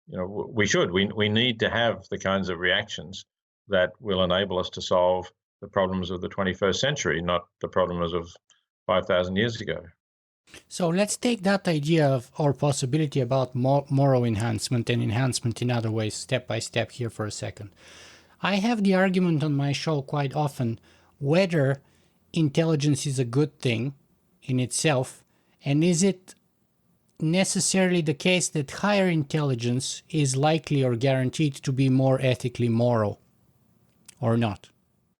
we should. We need to have the kinds of reactions that will enable us to solve the problems of the 21st century, not the problems of 5,000 years ago. So let's take that idea of or possibility about moral enhancement and enhancement in other ways, step by step here for a second. I have the argument on my show quite often whether intelligence is a good thing in itself, and is it necessarily the case that higher intelligence is likely or guaranteed to be more ethically moral, or not?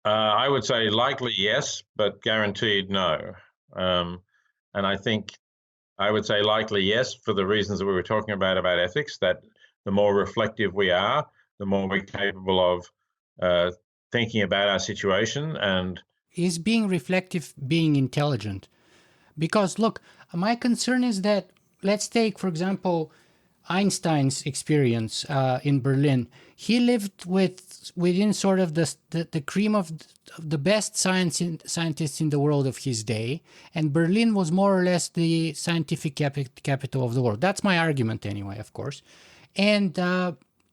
I would say likely yes, but guaranteed no. And I think I would say likely yes for the reasons that we were talking about ethics, that the more reflective we are, the more we're capable of thinking about our situation. And is being reflective being intelligent? Because look, my concern is that, let's take, for example, Einstein's experience in Berlin. He lived within sort of the cream of the best scientists in the world of his day, and Berlin was more or less the scientific capital of the world. That's my argument anyway, of course. And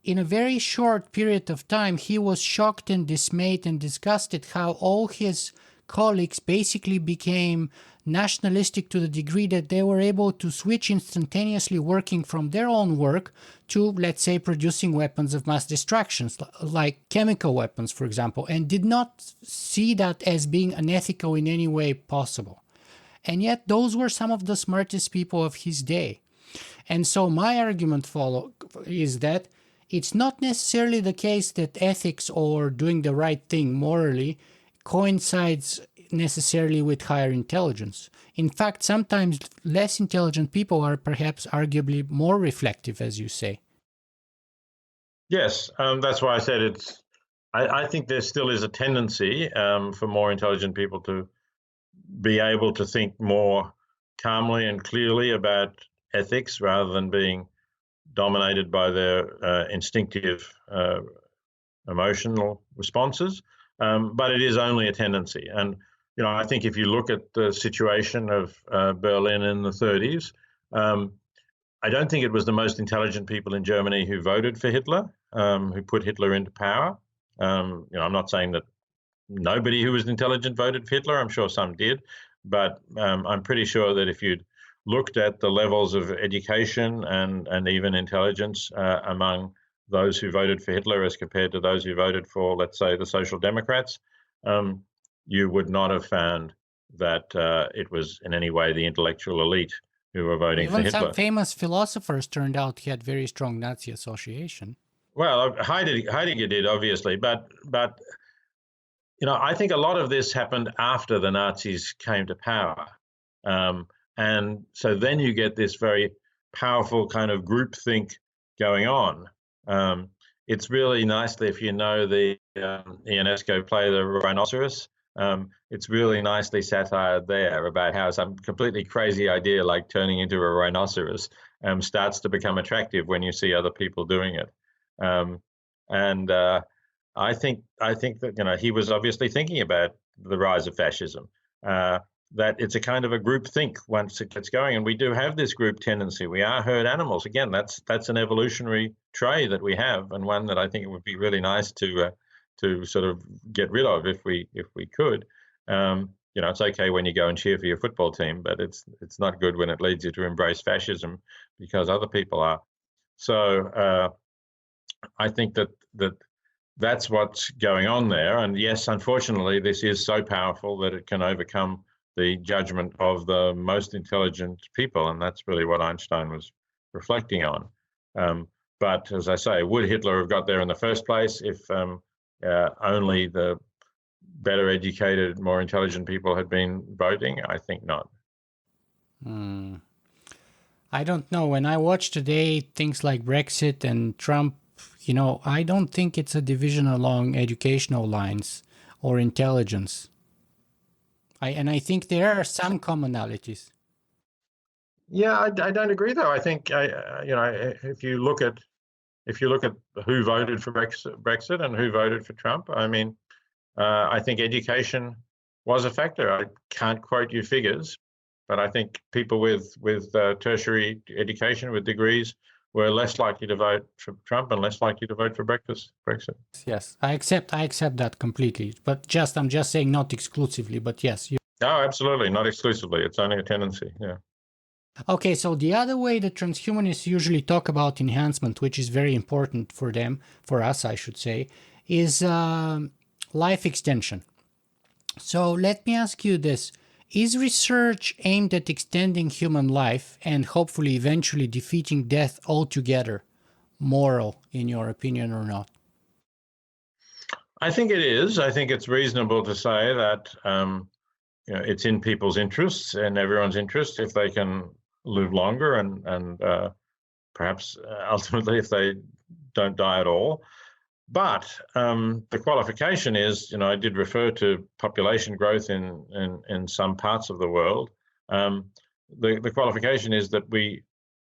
in a very short period of time, he was shocked and dismayed and disgusted how all his colleagues basically became nationalistic to the degree that they were able to switch instantaneously working from their own work to, let's say, producing weapons of mass destruction, like chemical weapons, for example, and did not see that as being unethical in any way possible. And yet those were some of the smartest people of his day. And so my argument is that it's not necessarily the case that ethics or doing the right thing morally coincides necessarily with higher intelligence. In fact, sometimes less intelligent people are perhaps arguably more reflective, as you say. Yes, that's why I said I think there still is a tendency for more intelligent people to be able to think more calmly and clearly about ethics rather than being dominated by their instinctive emotional responses. But it is only a tendency. And I think if you look at the situation of Berlin in the 30s, I don't think it was the most intelligent people in Germany who voted for Hitler, who put Hitler into power. I'm not saying that nobody who was intelligent voted for Hitler. I'm sure some did, but I'm pretty sure that if you'd looked at the levels of education and even intelligence among those who voted for Hitler as compared to those who voted for, let's say, the Social Democrats, you would not have found that it was in any way the intellectual elite who were voting for Hitler. Even some famous philosophers turned out he had very strong Nazi association. Well, Heidegger did, obviously, but I think a lot of this happened after the Nazis came to power. And so then you get this very powerful kind of groupthink going on. it's really nicely, if you know the Ionesco play, The Rhinoceros, it's really nicely satired there about how some completely crazy idea like turning into a rhinoceros starts to become attractive when you see other people doing it. And I think that he was obviously thinking about the rise of fascism. That it's a kind of a group think once it gets going, and we do have this group tendency. We are herd animals. Again, that's an evolutionary trait that we have, and one that I think it would be really nice to sort of get rid of if we could. It's okay when you go and cheer for your football team, but it's not good when it leads you to embrace fascism because other people are. So I think that's what's going on there. And yes, unfortunately, this is so powerful that it can overcome the judgment of the most intelligent people, and that's really what Einstein was reflecting on. But as I say, would Hitler have got there in the first place if only the better educated, more intelligent people had been voting? I think not. I don't know. When I watch today things like Brexit and Trump, I don't think it's a division along educational lines or intelligence. I think there are some commonalities. Yeah, I don't agree though. I think if you look at who voted for Brexit and who voted for Trump, I mean, I think education was a factor. I can't quote you figures, but I think people with tertiary education, with degrees, were less likely to vote for Trump and less likely to vote for Brexit. Yes, I accept that completely. But I'm just saying not exclusively, but yes. No, absolutely, not exclusively. It's only a tendency, yeah. Okay, so the other way that transhumanists usually talk about enhancement, which is very important for them, for us, I should say, is life extension. So let me ask you this. Is research aimed at extending human life and hopefully eventually defeating death altogether moral, in your opinion, or not? I think it is. I think it's reasonable to say that it's in people's interests and everyone's interest if they can live longer and perhaps ultimately if they don't die at all. But the qualification is, I did refer to population growth in some parts of the world. The qualification is that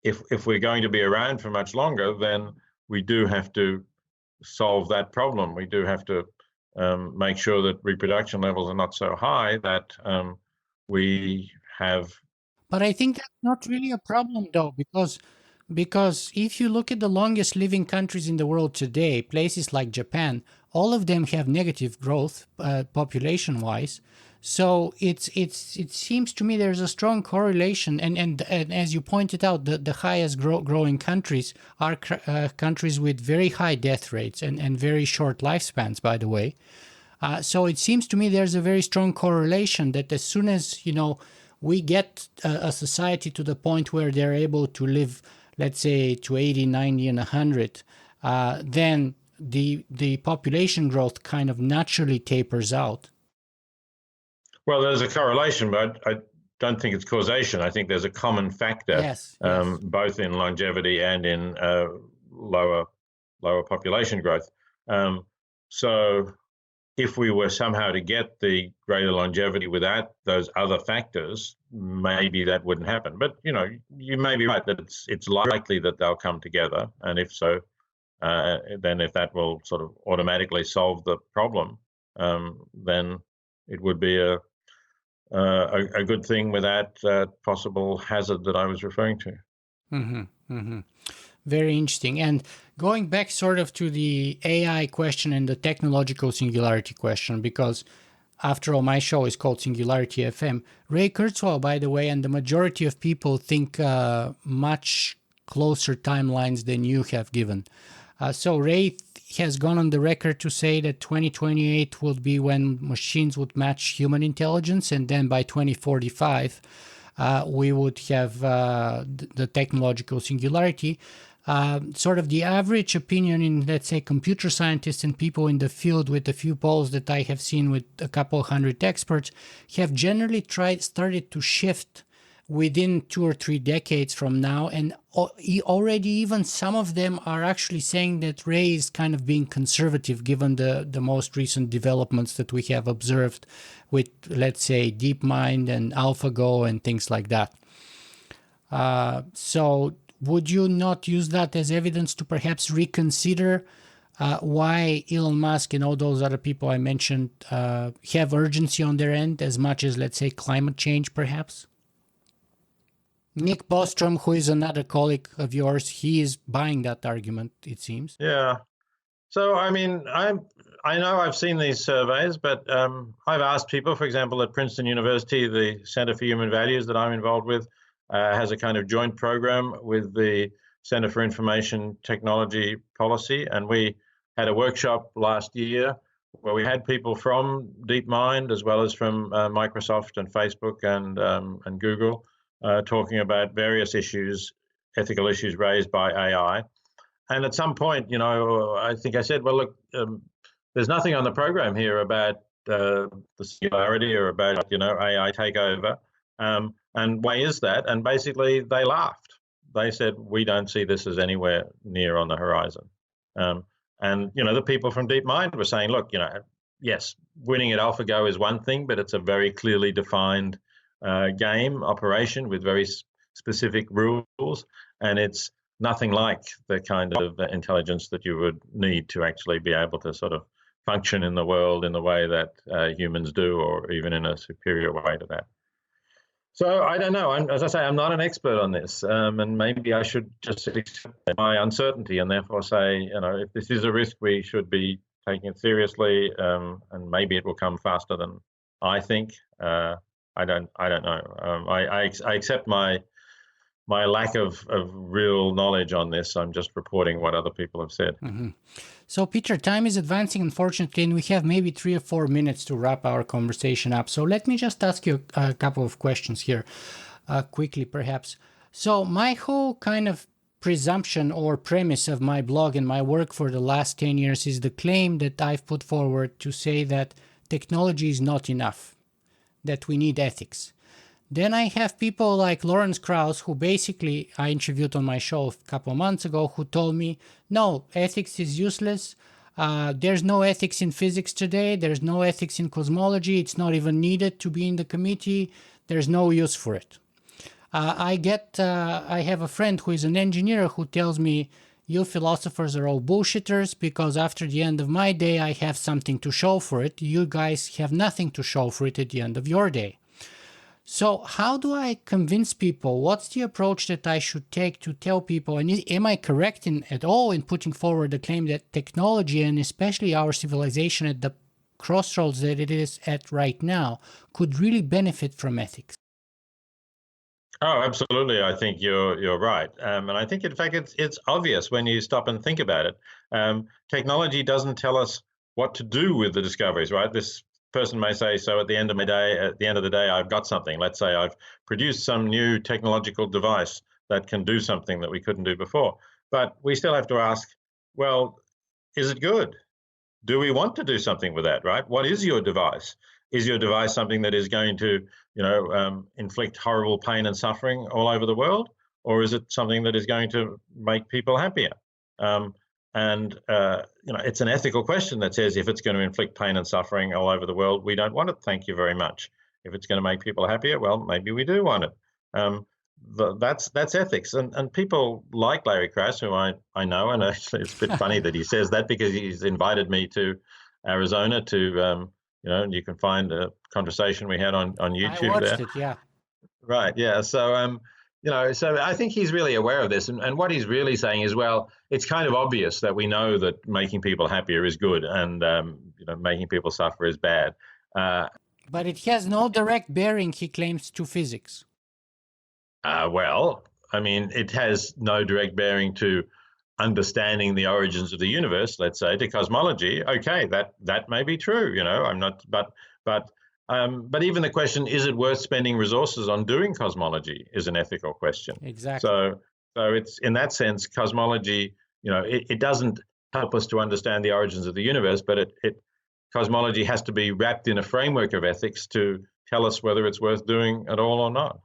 if we're going to be around for much longer, then we do have to solve that problem. We do have to make sure that reproduction levels are not so high that we have. But I think that's not really a problem, though, because if you look at the longest living countries in the world today, places like Japan, all of them have negative growth population-wise. So it seems to me there's a strong correlation, and as you pointed out, the highest growing countries are countries with very high death rates and very short lifespans, by the way. So it seems to me there's a very strong correlation that as soon as we get a society to the point where they're able to live, let's say, to 80, 90, and 100, then the population growth kind of naturally tapers out. Well, there's a correlation, but I don't think it's causation. I think there's a common factor, yes. Both in longevity and in lower population growth. So if we were somehow to get the greater longevity without those other factors, maybe that wouldn't happen. But you may be right that it's likely that they'll come together, and if so, then if that will sort of automatically solve the problem, then it would be a good thing without possible hazard that I was referring to. Mm-hmm, mm-hmm. Very interesting. And going back sort of to the AI question and the technological singularity question, because after all, my show is called Singularity FM. Ray Kurzweil, by the way, and the majority of people think much closer timelines than you have given. So Ray has gone on the record to say that 2028 will be when machines would match human intelligence, and then by 2045, we would have the technological singularity. Sort of the average opinion in, let's say, computer scientists and people in the field, with a few polls that I have seen with a couple hundred experts, have generally started to shift within 2 or 3 decades from now. And already even some of them are actually saying that Ray is kind of being conservative given the most recent developments that we have observed with, let's say, DeepMind and AlphaGo and things like that. So would you not use that as evidence to perhaps reconsider why Elon Musk and all those other people I mentioned have urgency on their end as much as, let's say, climate change, perhaps? Nick Bostrom, who is another colleague of yours, he is buying that argument, it seems. Yeah. So, I mean, I know I've seen these surveys, but I've asked people, for example, at Princeton University, the Center for Human Values that I'm involved with has a kind of joint program with the Center for Information Technology Policy. And we had a workshop last year where we had people from DeepMind as well as from Microsoft and Facebook and Google talking about various issues, ethical issues raised by AI. And at some point, I think I said, well, look, there's nothing on the program here about the singularity or about, AI takeover. And why is that? And basically, they laughed. They said, we don't see this as anywhere near on the horizon. And, the people from DeepMind were saying, look, yes, winning at AlphaGo is one thing, but it's a very clearly defined game operation with very specific rules. And it's nothing like the kind of intelligence that you would need to actually be able to sort of function in the world in the way that humans do, or even in a superior way to that. So I don't know. As I say, I'm not an expert on this, and maybe I should just accept my uncertainty and therefore say, if this is a risk, we should be taking it seriously, and maybe it will come faster than I think. I don't know. I accept my lack of real knowledge on this. I'm just reporting what other people have said. Mm-hmm. So, Peter, time is advancing, unfortunately, and we have maybe 3 or 4 minutes to wrap our conversation up. So let me just ask you a couple of questions here, quickly, perhaps. So my whole kind of presumption or premise of my blog and my work for the last 10 years is the claim that I've put forward to say that technology is not enough, that we need ethics. Then I have people like Lawrence Krauss, who basically I interviewed on my show a couple of months ago, who told me, no, ethics is useless. There's no ethics in physics today. There's no ethics in cosmology. It's not even needed to be in the committee. There's no use for it. I have a friend who is an engineer who tells me, you philosophers are all bullshitters because after the end of my day, I have something to show for it. You guys have nothing to show for it at the end of your day. So how do I convince people? What's the approach that I should take to tell people? And am I correct at all in putting forward the claim that technology, and especially our civilization at the crossroads that it is at right now, could really benefit from ethics? Oh, absolutely. I think you're right. And I think, in fact, it's obvious when you stop and think about it. Technology doesn't tell us what to do with the discoveries, right? This person may say, so at the end of the day, I've got something. Let's say I've produced some new technological device that can do something that we couldn't do before. But we still have to ask, well, is it good? Do we want to do something with that, right? What is your device? Is your device something that is going to, inflict horrible pain and suffering all over the world? Or is it something that is going to make people happier? It's an ethical question that says if it's going to inflict pain and suffering all over the world, we don't want it. Thank you very much. If it's going to make people happier, well, maybe we do want it. That's ethics. And people like Larry Krauss, who I know, and actually it's a bit funny that he says that because he's invited me to Arizona to, you can find a conversation we had on YouTube. I watched it, yeah. Right, yeah. So, so I think he's really aware of this. And what he's really saying is, well, it's kind of obvious that we know that making people happier is good and, making people suffer is bad. But it has no direct bearing, he claims, to physics. Well, I mean, it has no direct bearing to understanding the origins of the universe, let's say, to cosmology. Okay, that may be true, I'm not, but even the question, is it worth spending resources on doing cosmology, is an ethical question. Exactly. So it's, in that sense, cosmology, it doesn't help us to understand the origins of the universe, but cosmology has to be wrapped in a framework of ethics to tell us whether it's worth doing at all or not.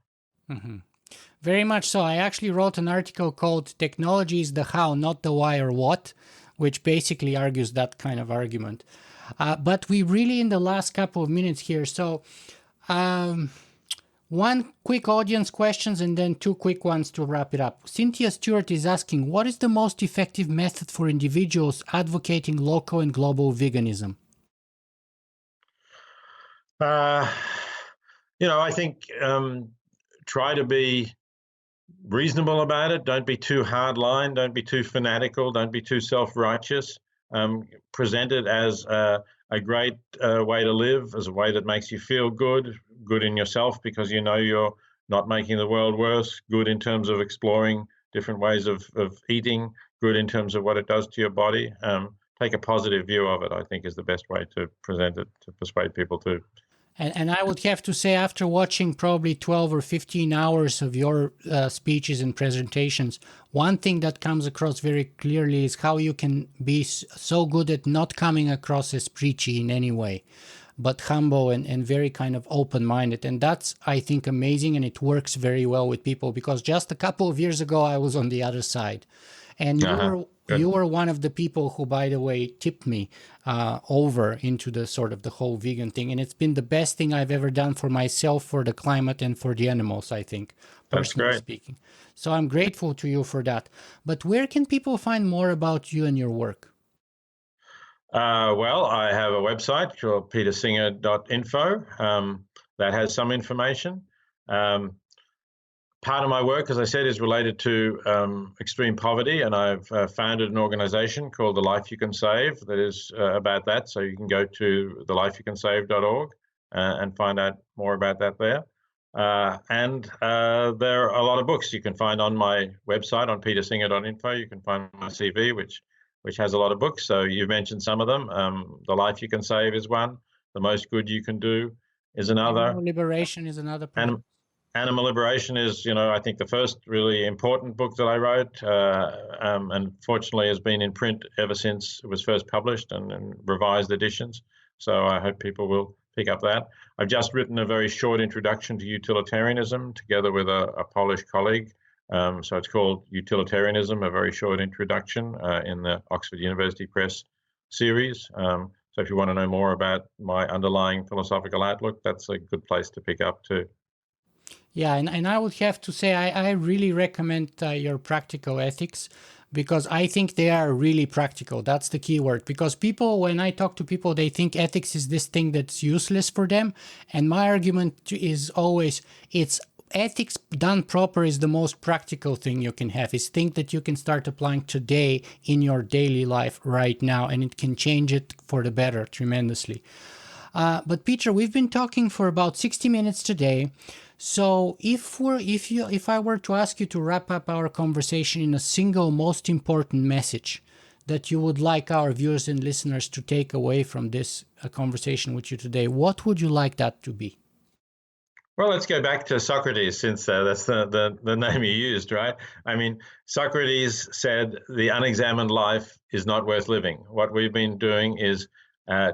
Very much so. I actually wrote an article called Technology is the How, Not the Why or What, which basically argues that kind of argument. But we really in the last couple of minutes here. So one quick audience questions and then two quick ones to wrap it up. Cynthia Stewart is asking, what is the most effective method for individuals advocating local and global veganism? I think try to be reasonable about it. Don't be too hardline. Don't be too fanatical. Don't be too self-righteous. Present it as a great way to live, as a way that makes you feel good in yourself because you know you're not making the world worse, good in terms of exploring different ways of eating, good in terms of what it does to your body. Take a positive view of it, I think, is the best way to present it, to persuade people to. And I would have to say, after watching probably 12 or 15 hours of your speeches and presentations, one thing that comes across very clearly is how you can be so good at not coming across as preachy in any way, but humble and very kind of open-minded. And that's, I think, amazing, and it works very well with people, because just a couple of years ago, I was on the other side. And you were one of the people who, by the way, tipped me over into the sort of the whole vegan thing. And it's been the best thing I've ever done for myself, for the climate, and for the animals, I think, personally speaking. So I'm grateful to you for that. But where can people find more about you and your work? Well, I have a website called petersinger.info that has some information. Part of my work, as I said, is related to extreme poverty, and I've founded an organization called The Life You Can Save that is about that. So you can go to thelifeyoucansave.org and find out more about that there. And there are a lot of books you can find on my website on petersinger.info. You can find my CV, which has a lot of books. So you mentioned some of them. The Life You Can Save is one. The Most Good You Can Do is another. Animal Liberation is another. Animal Liberation is, I think the first really important book that I wrote, and fortunately has been in print ever since it was first published and revised editions. So I hope people will pick up that. I've just written a very short introduction to utilitarianism together with a Polish colleague. So it's called Utilitarianism, a very short introduction in the Oxford University Press series. So if you want to know more about my underlying philosophical outlook, that's a good place to pick up too. Yeah, and I would have to say I really recommend your practical ethics, because I think they are really practical. That's the key word. Because people, when I talk to people, they think ethics is this thing that's useless for them. And my argument is always, it's ethics done proper is the most practical thing you can have. It's things that you can start applying today in your daily life right now, and it can change it for the better tremendously. But Peter, we've been talking for about 60 minutes today. So if I were to ask you to wrap up our conversation in a single most important message that you would like our viewers and listeners to take away from this conversation with you today, what would you like that to be? Well, let's go back to Socrates, since that's the name you used, right? I mean, Socrates said the unexamined life is not worth living. What we've been doing is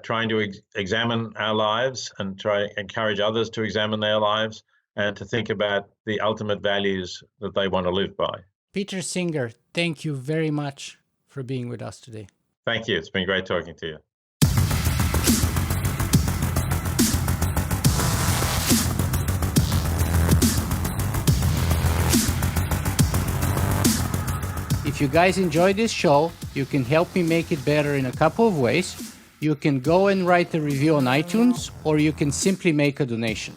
trying to examine our lives and try to encourage others to examine their lives and to think about the ultimate values that they want to live by. Peter Singer, thank you very much for being with us today. Thank you. It's been great talking to you. If you guys enjoyed this show, you can help me make it better in a couple of ways. You can go and write a review on iTunes, or you can simply make a donation.